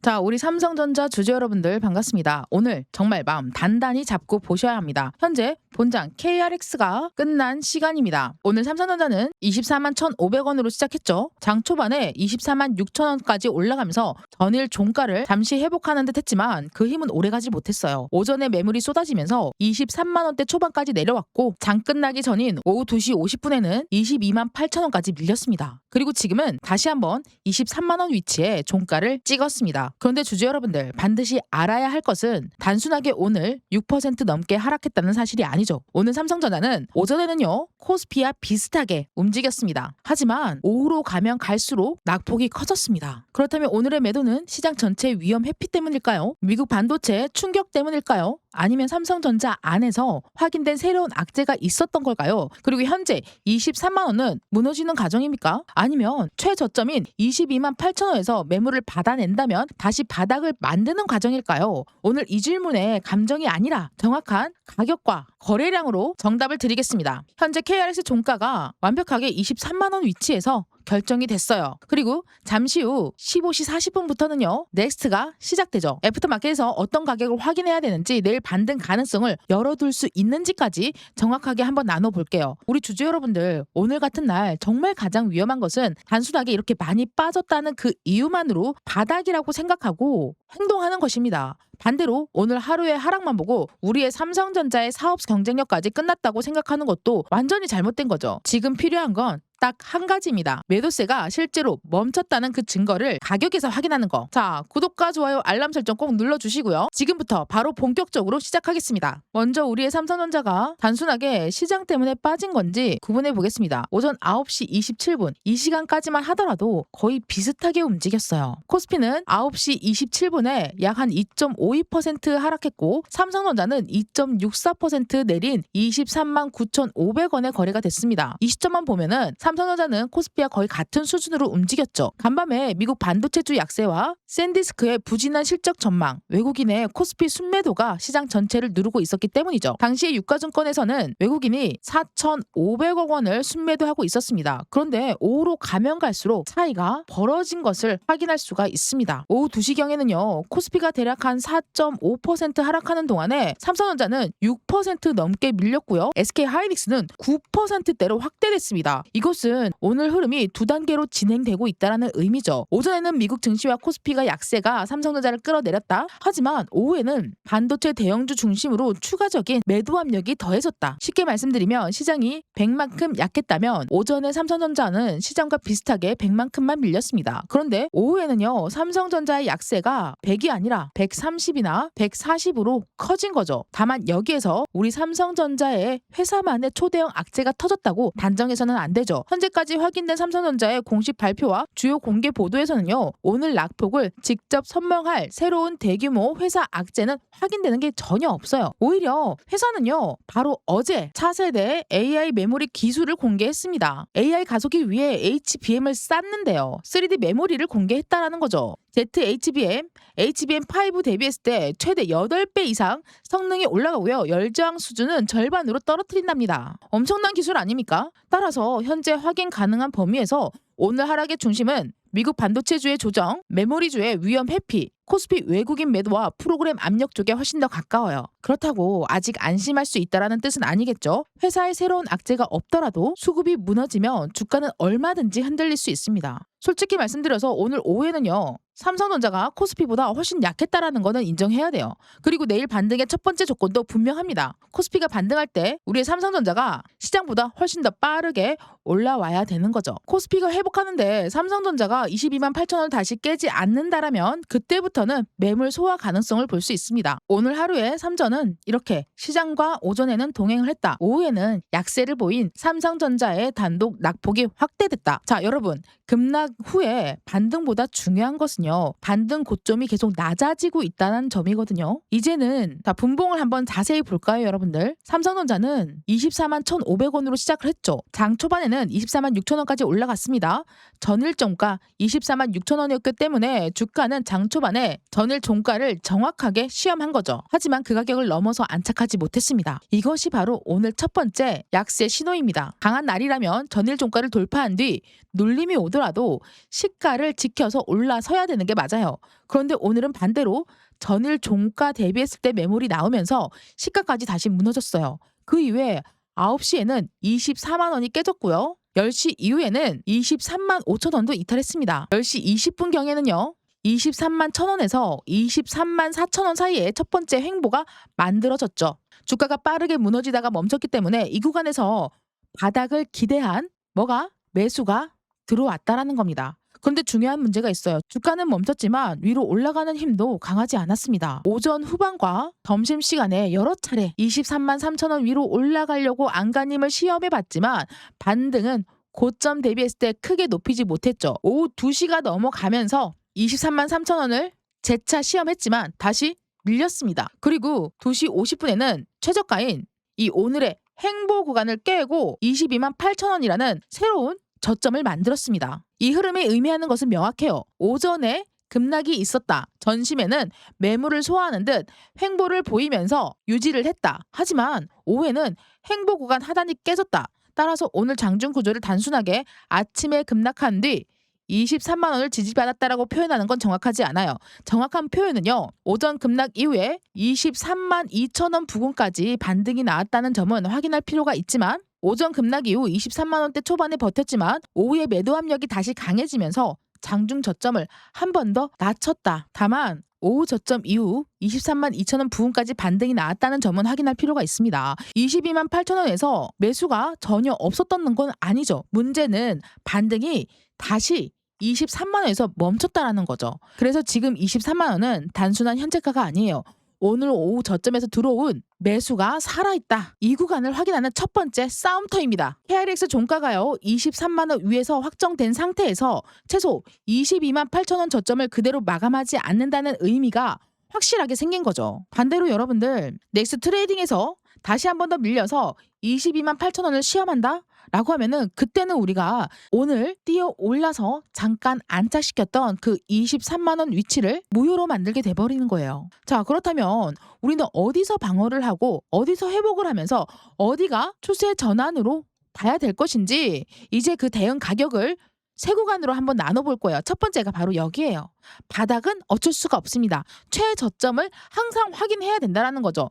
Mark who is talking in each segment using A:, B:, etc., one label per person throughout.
A: 자, 우리 삼성전자 주주 여러분들 반갑습니다. 오늘 정말 마음 단단히 잡고 보셔야 합니다. 현재 본장 KRX가 끝난 시간입니다. 오늘 삼성전자는 24만 1,500원으로 시작했죠. 장 초반에 24만 6천원까지 올라가면서 전일 종가를 잠시 회복하는 듯 했지만 그 힘은 오래가지 못했어요. 오전에 매물이 쏟아지면서 23만원대 초반까지 내려왔고 장 끝나기 전인 오후 2시 50분에는 22만 8천원까지 밀렸습니다. 그리고 지금은 다시 한번 23만원 위치에 종가를 찍었습니다. 그런데 주주 여러분들 반드시 알아야 할 것은 단순하게 오늘 6% 넘게 하락했다는 사실이 아니죠. 오늘 삼성전자는 오전에는요 코스피와 비슷하게 움직였습니다. 하지만 오후로 가면 갈수록 낙폭이 커졌습니다. 그렇다면 오늘의 매도는 시장 전체 위험 회피 때문일까요? 미국 반도체 충격 때문일까요? 아니면 삼성전자 안에서 확인된 새로운 악재가 있었던 걸까요? 그리고 현재 23만원은 무너지는 과정입니까? 아니면 최저점인 22만 8천원에서 매물을 받아낸다면 다시 바닥을 만드는 과정일까요? 오늘 이 질문에 감정이 아니라 정확한 가격과 거래량으로 정답을 드리겠습니다. 현재 KRX 종가가 완벽하게 23만원 위치에서 결정이 됐어요. 그리고 잠시 후 15시 40분부터는요 넥스트가 시작되죠. 애프터마켓에서 어떤 가격을 확인해야 되는지 내일 반등 가능성을 열어둘 수 있는지까지 정확하게 한번 나눠볼게요. 우리 주주 여러분들 오늘 같은 날 정말 가장 위험한 것은 단순하게 이렇게 많이 빠졌다는 그 이유만으로 바닥이라고 생각하고 행동하는 것입니다. 반대로 오늘 하루의 하락만 보고 우리의 삼성전자의 사업 경쟁력까지 끝났다고 생각하는 것도 완전히 잘못된 거죠. 지금 필요한 건 딱 한 가지입니다. 매도세가 실제로 멈췄다는 그 증거를 가격에서 확인하는 거. 자, 구독과 좋아요, 알람 설정 꼭 눌러주시고요. 지금부터 바로 본격적으로 시작하겠습니다. 먼저 우리의 삼성전자가 단순하게 시장 때문에 빠진 건지 구분해 보겠습니다. 오전 9시 27분 이 시간까지만 하더라도 거의 비슷하게 움직였어요. 코스피는 9시 27분에 약 한 2.52% 하락했고 삼성전자는 2.64% 내린 23만 9,500원에 거래가 됐습니다. 이 시점만 보면은 삼성전자는 코스피와 거의 같은 수준으로 움직였죠. 간밤에 미국 반도체주 약세와 샌디스크의 부진한 실적 전망, 외국인의 코스피 순매도가 시장 전체를 누르고 있었기 때문이죠. 당시에 유가증권에서는 외국인이 4,500억 원을 순매도하고 있었습니다. 그런데 오후로 가면 갈수록 차이가 벌어진 것을 확인할 수가 있습니다. 오후 2시경에는요 코스피가 대략 한 4.5% 하락하는 동안에 삼성전자는 6% 넘게 밀렸고요. SK하이닉스는 9%대로 확대됐습니다. 이것은 오늘 흐름이 두 단계로 진행되고 있다는 의미죠. 오전에는 미국 증시와 코스피가 약세가 삼성전자를 끌어내렸다. 하지만 오후에는 반도체 대형주 중심으로 추가적인 매도 압력이 더해졌다. 쉽게 말씀드리면 시장이 100만큼 약했다면 오전에 삼성전자는 시장과 비슷하게 100만큼만 밀렸습니다. 그런데 오후에는요 삼성전자의 약세가 100이 아니라 130이나 140으로 커진 거죠. 다만 여기에서 우리 삼성전자의 회사만의 초대형 악재가 터졌다고 단정해서는 안 되죠. 현재까지 확인된 삼성전자의 공식 발표와 주요 공개 보도에서는요 오늘 낙폭을 직접 선명할 새로운 대규모 회사 악재는 확인되는 게 전혀 없어요. 오히려 회사는요 바로 어제 차세대 AI 메모리 기술을 공개했습니다. AI 가속기 위해 HBM을 쌌는데요 3D 메모리를 공개했다라는 거죠. ZHBM, HBM5 대비했을 때 최대 8배 이상 성능이 올라가고요. 열저항 수준은 절반으로 떨어뜨린답니다. 엄청난 기술 아닙니까? 따라서 현재 확인 가능한 범위에서 오늘 하락의 중심은 미국 반도체주의 조정, 메모리주의 위험 회피, 코스피 외국인 매도와 프로그램 압력 쪽에 훨씬 더 가까워요. 그렇다고 아직 안심할 수 있다라는 뜻은 아니겠죠. 회사에 새로운 악재가 없더라도 수급이 무너지면 주가는 얼마든지 흔들릴 수 있습니다. 솔직히 말씀드려서 오늘 오후에는요 삼성전자가 코스피보다 훨씬 약했다라는 거는 인정해야 돼요. 그리고 내일 반등의 첫 번째 조건도 분명합니다. 코스피가 반등할 때 우리의 삼성전자가 시장보다 훨씬 더 빠르게 올라와야 되는 거죠. 코스피가 회복하는데 삼성전자가 22만 8천원을 다시 깨지 않는다라면 그때부터는 매물 소화 가능성을 볼 수 있습니다. 오늘 하루에 삼전은 이렇게 시장과 오전에는 동행을 했다. 오후에는 약세를 보인 삼성전자의 단독 낙폭이 확대됐다. 자, 여러분 급락 후에 반등보다 중요한 것은요 반등 고점이 계속 낮아지고 있다는 점이거든요. 이제는 분봉을 한번 자세히 볼까요 여러분들? 삼성전자는 24만 1,500원으로 시작을 했죠. 장 초반에는 24만 6천원까지 올라갔습니다. 전일 종가 24만 6천원이었기 때문에 주가는 장 초반에 전일 종가를 정확하게 시험한 거죠. 하지만 그 가격을 넘어서 안착하지 못했습니다. 이것이 바로 오늘 첫 번째 약세 신호입니다. 강한 날이라면 전일 종가를 돌파한 뒤 눌림이 오더라도 시가를 지켜서 올라서야 되는 게 맞아요. 그런데 오늘은 반대로 전일 종가 대비했을 때 매물이 나오면서 시가까지 다시 무너졌어요. 그 이후에 9시에는 24만 원이 깨졌고요. 10시 이후에는 23만 5천 원도 이탈했습니다. 10시 20분경에는요. 23만 1,000원에서 23만 4천 원 사이에 첫 번째 횡보가 만들어졌죠. 주가가 빠르게 무너지다가 멈췄기 때문에 이 구간에서 바닥을 기대한 매수가 들어왔다라는 겁니다. 그런데 중요한 문제가 있어요. 주가는 멈췄지만 위로 올라가는 힘도 강하지 않았습니다. 오전 후반과 점심시간에 여러 차례 23만 3천 원 위로 올라가려고 안간힘을 시험해봤지만 반등은 고점 대비했을 때 크게 높이지 못했죠. 오후 2시가 넘어가면서 23만 3천 원을 재차 시험했지만 다시 밀렸습니다. 그리고 2시 50분에는 최저가인 이 오늘의 횡보 구간을 깨고 22만 8천 원이라는 새로운 저점을 만들었습니다. 이 흐름이 의미하는 것은 명확해요. 오전에 급락이 있었다. 전심에는 매물을 소화하는 듯 횡보를 보이면서 유지를 했다. 하지만 오후에는 횡보 구간 하단이 깨졌다. 따라서 오늘 장중 구조를 단순하게 아침에 급락한 뒤 23만 원을 지지받았다라고 표현하는 건 정확하지 않아요. 정확한 표현은요. 오전 급락 이후에 23만 2천 원 부근까지 반등이 나왔다는 점은 확인할 필요가 있지만 오전 급락 이후 23만 원대 초반에 버텼지만 오후에 매도 압력이 다시 강해지면서 장중 저점을 한 번 더 낮췄다. 다만 오후 저점 이후 23만 2천 원 부근까지 반등이 나왔다는 점은 확인할 필요가 있습니다. 22만 8천 원에서 매수가 전혀 없었던 건 아니죠. 문제는 반등이 다시 23만 원에서 멈췄다라는 거죠. 그래서 지금 23만 원은 단순한 현재가가 아니에요. 오늘 오후 저점에서 들어온 매수가 살아있다. 이 구간을 확인하는 첫 번째 싸움터입니다. KRX 종가가요. 23만 원 위에서 확정된 상태에서 최소 22만 8천 원 저점을 그대로 마감하지 않는다는 의미가 확실하게 생긴 거죠. 반대로 여러분들 넥스 트레이딩에서 다시 한 번 더 밀려서 22만 8천 원을 시험한다? 라고 하면은 그때는 우리가 오늘 뛰어 올라서 잠깐 안착시켰던 그 23만 원 위치를 무효로 만들게 돼버리는 거예요. 자, 그렇다면 우리는 어디서 방어를 하고 어디서 회복을 하면서 어디가 추세 전환으로 봐야 될 것인지 이제 그 대응 가격을 세 구간으로 한번 나눠볼 거예요. 첫 번째가 바로 여기예요. 바닥은 어쩔 수가 없습니다. 최저점을 항상 확인해야 된다는 거죠.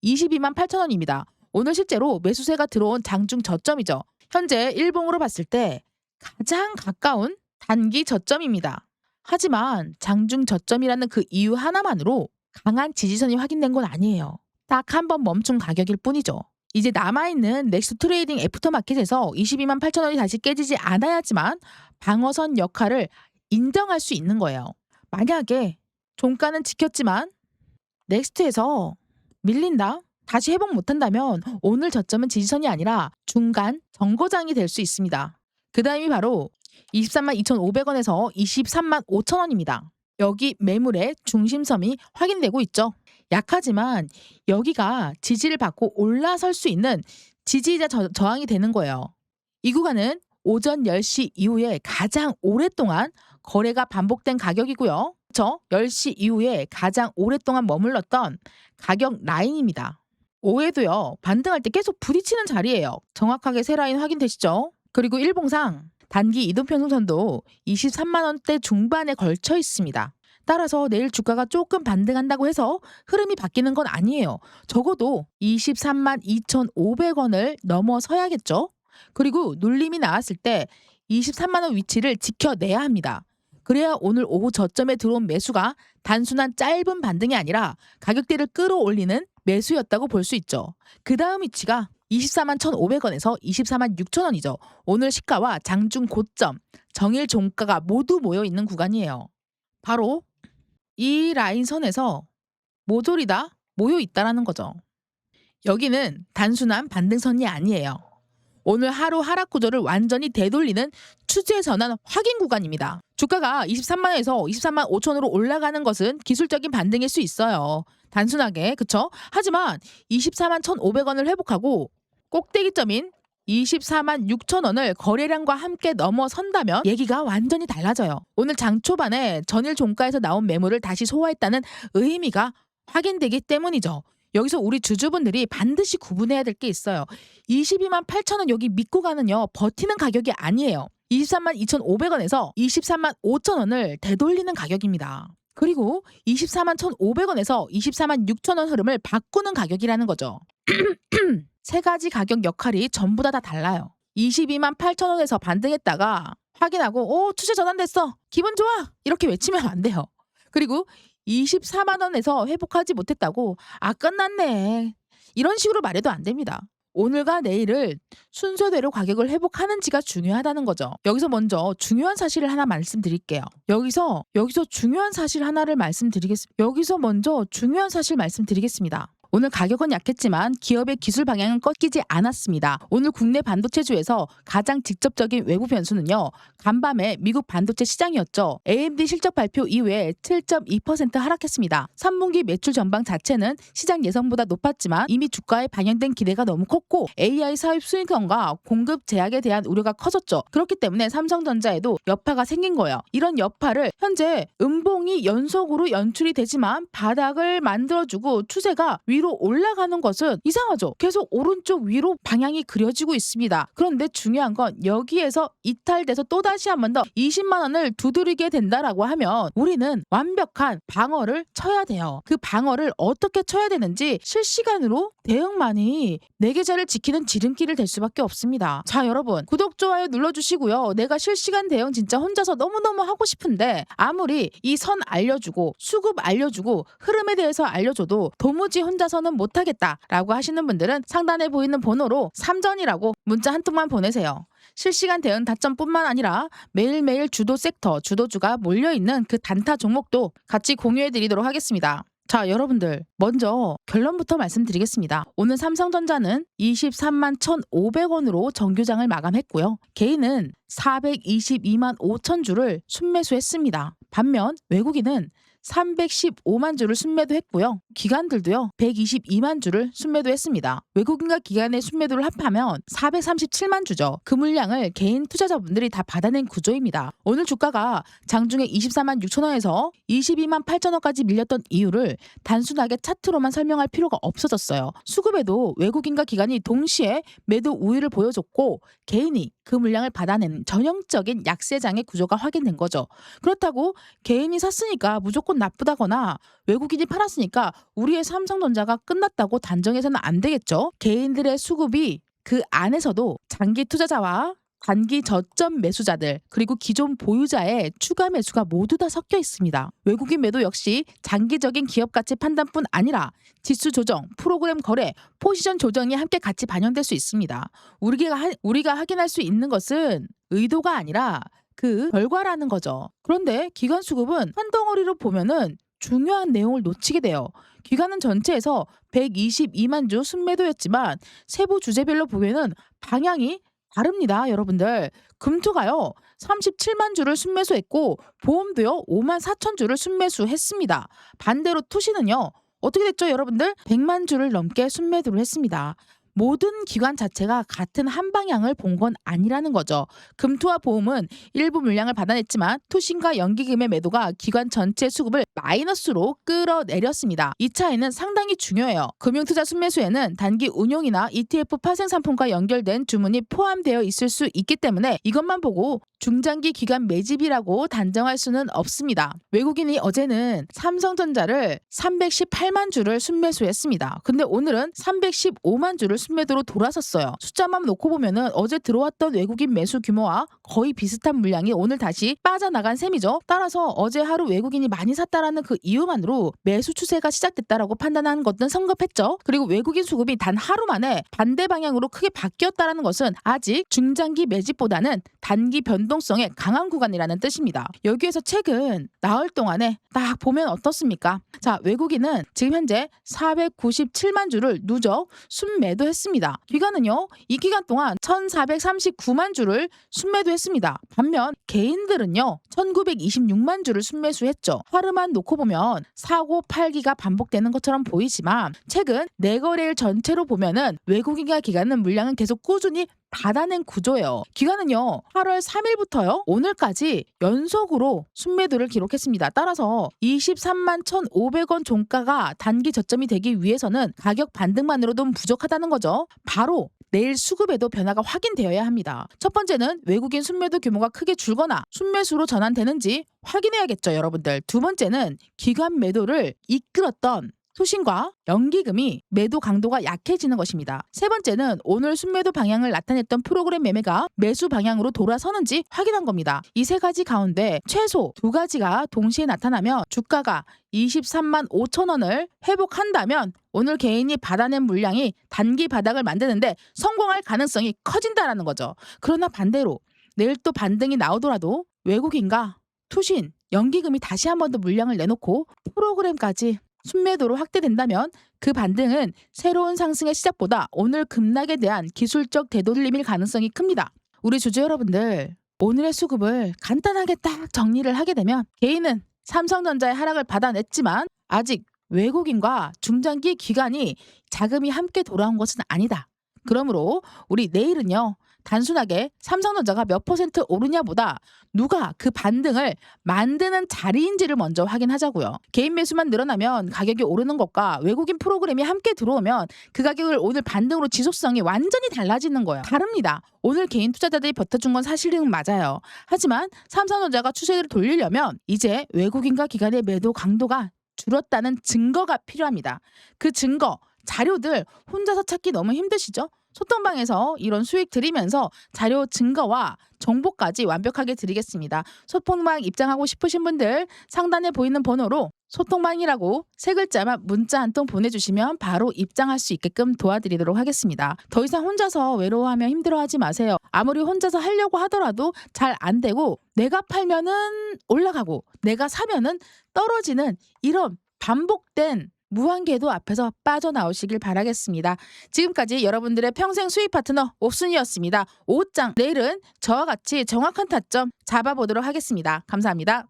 A: 22만 8천 원입니다. 오늘 실제로 매수세가 들어온 장중 저점이죠. 현재 일봉으로 봤을 때 가장 가까운 단기 저점입니다. 하지만 장중 저점이라는 그 이유 하나만으로 강한 지지선이 확인된 건 아니에요. 딱 한 번 멈춘 가격일 뿐이죠. 이제 남아있는 넥스트 트레이딩 애프터마켓에서 22만 8천 원이 다시 깨지지 않아야지만 방어선 역할을 인정할 수 있는 거예요. 만약에 종가는 지켰지만 넥스트에서 밀린다? 다시 회복 못한다면 오늘 저점은 지지선이 아니라 중간 정거장이 될 수 있습니다. 그 다음이 바로 23만 2,500원에서 23만 5천 원입니다. 여기 매물의 중심섬이 확인되고 있죠. 약하지만 여기가 지지를 받고 올라설 수 있는 지지이자 저항이 되는 거예요. 이 구간은 오전 10시 이후에 가장 오랫동안 거래가 반복된 가격이고요. 10시 이후에 가장 오랫동안 머물렀던 가격 라인입니다. 오후에도요. 반등할 때 계속 부딪히는 자리예요. 정확하게 세 라인 확인되시죠? 그리고 일봉상 단기 이동평균선도 23만 원대 중반에 걸쳐 있습니다. 따라서 내일 주가가 조금 반등한다고 해서 흐름이 바뀌는 건 아니에요. 적어도 23만 2,500원을 넘어서야겠죠? 그리고 눌림이 나왔을 때 23만 원 위치를 지켜내야 합니다. 그래야 오늘 오후 저점에 들어온 매수가 단순한 짧은 반등이 아니라 가격대를 끌어올리는 매수였다고 볼 수 있죠. 그 다음 위치가 24만 1,500원에서 24만 6천 원이죠. 오늘 시가와 장중 고점, 정일 종가가 모두 모여 있는 구간이에요. 바로 이 라인선에서 모조리 다 모여 있다라는 거죠. 여기는 단순한 반등선이 아니에요. 오늘 하루 하락 구조를 완전히 되돌리는 추세 전환 확인 구간입니다. 주가가 23만 원에서 23만 5천 원으로 올라가는 것은 기술적인 반등일 수 있어요. 단순하게, 그쵸? 하지만 24만 1,500원을 회복하고 꼭대기점인 24만 6천 원을 거래량과 함께 넘어선다면 얘기가 완전히 달라져요. 오늘 장 초반에 전일 종가에서 나온 매물을 다시 소화했다는 의미가 확인되기 때문이죠. 여기서 우리 주주분들이 반드시 구분해야 될 게 있어요. 22만 8천 원 여기 믿고 가는요. 버티는 가격이 아니에요. 23만 2,500원에서 23만 5천원을 되돌리는 가격입니다. 그리고 24만 1,500원에서 24만 6천원 흐름을 바꾸는 가격이라는 거죠. 세 가지 가격 역할이 전부 다 달라요. 22만 8천원에서 반등했다가 확인하고 추세 전환됐어. 기분 좋아. 이렇게 외치면 안 돼요. 그리고 24만 원에서 회복하지 못했다고 끝났네. 이런 식으로 말해도 안 됩니다. 오늘과 내일을 순서대로 가격을 회복하는지가 중요하다는 거죠. 여기서 먼저 중요한 사실을 하나 말씀드릴게요. 여기서 중요한 사실 하나를 말씀드리겠습니다. 오늘 가격은 약했지만 기업의 기술 방향은 꺾이지 않았습니다. 오늘 국내 반도체주에서 가장 직접적인 외부 변수는요. 간밤에 미국 반도체 시장이었죠. AMD 실적 발표 이후에 7.2% 하락했습니다. 3분기 매출 전망 자체는 시장 예상보다 높았지만 이미 주가에 반영된 기대가 너무 컸고 AI 사업 수익성과 공급 제약에 대한 우려가 커졌죠. 그렇기 때문에 삼성전자에도 여파가 생긴 거예요. 이런 여파를 현재 음봉이 연속으로 연출이 되지만 바닥을 만들어주고 추세가 위로 올라가는 것은 이상하죠. 계속 오른쪽 위로 방향이 그려지고 있습니다. 그런데 중요한 건 여기에서 이탈돼서 또다시 한 번 더 20만 원을 두드리게 된다라고 하면 우리는 완벽한 방어를 쳐야 돼요. 그 방어를 어떻게 쳐야 되는지 실시간으로 대응만이 내 계좌를 지키는 지름길을 될 수밖에 없습니다. 자, 여러분 구독, 좋아요 눌러주시고요. 내가 실시간 대응 진짜 혼자서 너무너무 하고 싶은데 아무리 이 선 알려주고 수급 알려주고 흐름에 대해서 알려줘도 도무지 혼자서는 못하겠다라고 하시는 분들은 상단에 보이는 번호로 3전이라고 문자 한 통만 보내세요. 실시간 대응 다점뿐만 아니라 매일매일 주도 섹터, 주도주가 몰려있는 그 단타 종목도 같이 공유해드리도록 하겠습니다. 자, 여러분들 먼저 결론부터 말씀드리겠습니다. 오늘 삼성전자는 23만 1,500원으로 정규장을 마감했고요. 개인은 422만 5천 주를 순매수했습니다. 반면 외국인은 315만 주를 순매도 했고요. 기관들도요. 122만 주를 순매도 했습니다. 외국인과 기관의 순매도를 합하면 437만 주죠. 그 물량을 개인 투자자분들이 다 받아낸 구조입니다. 오늘 주가가 장중에 24만 6천 원에서 22만 8천 원까지 밀렸던 이유를 단순하게 차트로만 설명할 필요가 없어졌어요. 수급에도 외국인과 기관이 동시에 매도 우위를 보여줬고 개인이 그 물량을 받아낸 전형적인 약세장의 구조가 확인된 거죠. 그렇다고 개인이 샀으니까 무조건 나쁘다거나 외국인이 팔았으니까 우리의 삼성전자가 끝났다고 단정해서는 안 되겠죠. 개인들의 수급이 그 안에서도 장기 투자자와 단기 저점 매수자들 그리고 기존 보유자의 추가 매수가 모두 다 섞여 있습니다. 외국인 매도 역시 장기적인 기업 가치 판단뿐 아니라 지수 조정, 프로그램 거래, 포지션 조정이 함께 같이 반영될 수 있습니다. 우리가 확인할 수 있는 것은 의도가 아니라 그 결과라는 거죠. 그런데 기관 수급은 한 덩어리로 보면은 중요한 내용을 놓치게 돼요. 기관은 전체에서 122만 주 순매도였지만 세부 주제별로 보면은 방향이 다릅니다. 여러분들 금투가요 37만 주를 순매수했고 보험도요 5만 4천 주를 순매수했습니다. 반대로 투시는요 어떻게 됐죠? 여러분들 100만 주를 넘게 순매도를 했습니다. 모든 기관 자체가 같은 한 방향을 본 건 아니라는 거죠. 금투와 보험은 일부 물량을 받아냈지만 투신과 연기금의 매도가 기관 전체 수급을 마이너스로 끌어내렸습니다. 이 차이는 상당히 중요해요. 금융투자 순매수에는 단기 운용이나 ETF 파생 상품과 연결된 주문이 포함되어 있을 수 있기 때문에 이것만 보고 중장기 기간 매집이라고 단정할 수는 없습니다. 외국인이 어제는 삼성전자를 318만 주를 순매수했습니다. 근데 오늘은 315만 주를 순매도로 돌아섰어요. 숫자만 놓고 보면은 어제 들어왔던 외국인 매수 규모와 거의 비슷한 물량이 오늘 다시 빠져나간 셈이죠. 따라서 어제 하루 외국인이 많이 샀다라는 그 이유만으로 매수 추세가 시작됐다라고 판단하는 것은 성급했죠. 그리고 외국인 수급이 단 하루 만에 반대 방향으로 크게 바뀌었다라는 것은 아직 중장기 매집보다는 단기 변동성에 강한 구간이라는 뜻입니다. 여기에서 최근 나흘 동안에 딱 보면 어떻습니까? 자, 외국인은 지금 현재 497만 주를 누적 순매도했습니다. 기관은요, 이 기간 동안 1439만 주를 순매도했습니다. 반면 개인들은요, 1926만 주를 순매수했죠. 하루만 놓고 보면 사고 팔기가 반복되는 것처럼 보이지만 최근 내거래일 전체로 보면은 외국인과 기관은 물량은 계속 꾸준히 받아낸 구조예요. 기간은요 8월 3일부터요 오늘까지 연속으로 순매도를 기록했습니다. 따라서 23만 1,500원 종가가 단기 저점이 되기 위해서는 가격 반등만으로도 부족하다는 거죠. 바로 내일 수급에도 변화가 확인되어야 합니다. 첫 번째는 외국인 순매도 규모가 크게 줄거나 순매수로 전환되는지 확인해야겠죠, 여러분들. 두 번째는 기관 매도를 이끌었던 소신과 연기금이 매도 강도가 약해지는 것입니다. 세 번째는 오늘 순매도 방향을 나타냈던 프로그램 매매가 매수 방향으로 돌아서는지 확인한 겁니다. 이 세 가지 가운데 최소 두 가지가 동시에 나타나면 주가가 23만 5천 원을 회복한다면 오늘 개인이 받아낸 물량이 단기 바닥을 만드는데 성공할 가능성이 커진다라는 거죠. 그러나 반대로 내일 또 반등이 나오더라도 외국인과 투신, 연기금이 다시 한 번 더 물량을 내놓고 프로그램까지 순매도로 확대된다면 그 반등은 새로운 상승의 시작보다 오늘 급락에 대한 기술적 되돌림일 가능성이 큽니다. 우리 주주 여러분들, 오늘의 수급을 간단하게 딱 정리를 하게 되면 개인은 삼성전자의 하락을 받아냈지만 아직 외국인과 중장기 기관이 자금이 함께 돌아온 것은 아니다. 그러므로 우리 내일은요. 단순하게 삼성전자가 몇 퍼센트 오르냐보다 누가 그 반등을 만드는 자리인지를 먼저 확인하자고요. 개인 매수만 늘어나면 가격이 오르는 것과 외국인 프로그램이 함께 들어오면 그 가격을 오늘 반등으로 지속성이 완전히 달라지는 거예요. 다릅니다. 오늘 개인 투자자들이 버텨준 건 사실은 맞아요. 하지만 삼성전자가 추세를 돌리려면 이제 외국인과 기관의 매도 강도가 줄었다는 증거가 필요합니다. 그 증거, 자료들 혼자서 찾기 너무 힘드시죠? 소통방에서 이런 수익 드리면서 자료 증거와 정보까지 완벽하게 드리겠습니다. 소통방 입장하고 싶으신 분들 상단에 보이는 번호로 소통방이라고 세 글자만 문자 한 통 보내주시면 바로 입장할 수 있게끔 도와드리도록 하겠습니다. 더 이상 혼자서 외로워하며 힘들어하지 마세요. 아무리 혼자서 하려고 하더라도 잘 안 되고 내가 팔면은 올라가고 내가 사면은 떨어지는 이런 반복된 무한궤도 앞에서 빠져나오시길 바라겠습니다. 지금까지 여러분들의 평생 수익 파트너 옥순이었습니다. 5장 내일은 저와 같이 정확한 타점 잡아보도록 하겠습니다. 감사합니다.